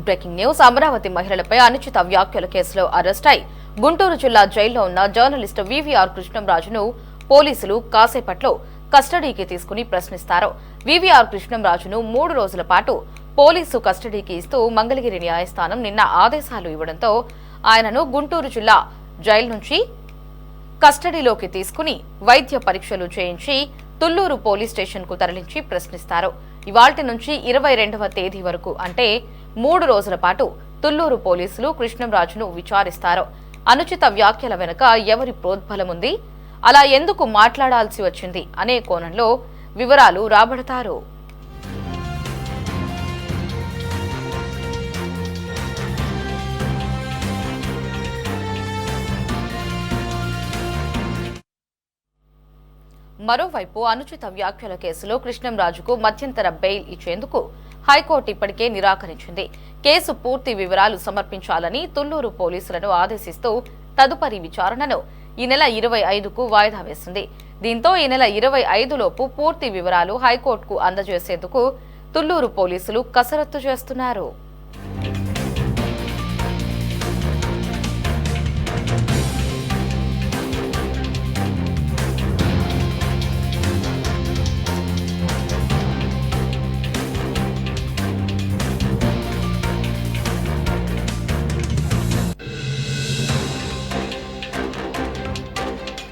Breaking news. Amaravati మహిళలపై అనుచిత వ్యాఖ్యల కేసులో అరెస్ట్ అయి గుంటూరు జిల్లా జైల్లో ఉన్న జర్నలిస్ట్ వివిఆర్ కృష్ణంరాజును పోలీసులు కాసేపట్లో కస్టడీకి తీసుకుని ప్రశ్నిస్తారు. వివిఆర్ కృష్ణంరాజును 3 రోజుల పాటు పోలీసు కస్టడీకి ఇస్తూ మంగళగిరి న్యాయస్థానం నిన్న ఆదేశాలు ఇవ్వడంతో ఆయనను గుంటూరు జిల్లా జైలు నుంచి కస్టడీలోకి తీసుకుని వైద్య పరీక్షలు చేయించి తుళ్లూరు పోలీస్ స్టేషన్ కు తరలించి ప్రశ్నిస్తారు. ఇవాల్టి నుంచి 22వ తేదీ వరకు అంటే 3 రోజుల పాటు తుళ్లూరు పోలీసులు కృష్ణంరాజును విచారిస్తారు. అనుచిత వ్యాఖ్యల వెనుక ఎవరి ప్రోద్బలముంది, అలా ఎందుకు మాట్లాడాల్సి వచ్చింది అనే కోణంలో వివరాలు రాబడతారు. మరోవైపు అనుచిత వ్యాఖ్యల కేసులో కృష్ణంరాజుకు మధ్యంతర బెయిల్ ఇచ్చేందుకు హైకోర్టు ఇప్పటికే నిరాకరించింది. కేసు పూర్తి వివరాలు సమర్పించాలని తుళ్లూరు పోలీసులను ఆదేశిస్తూ తదుపరి విచారణను ఈ నెల 25కు వాయిదా వేసింది. దీంతో ఈ నెల 25లోపు పూర్తి వివరాలు హైకోర్టుకు అందజేసేందుకు తుళ్లూరు పోలీసులు కసరత్తు చేస్తున్నారు.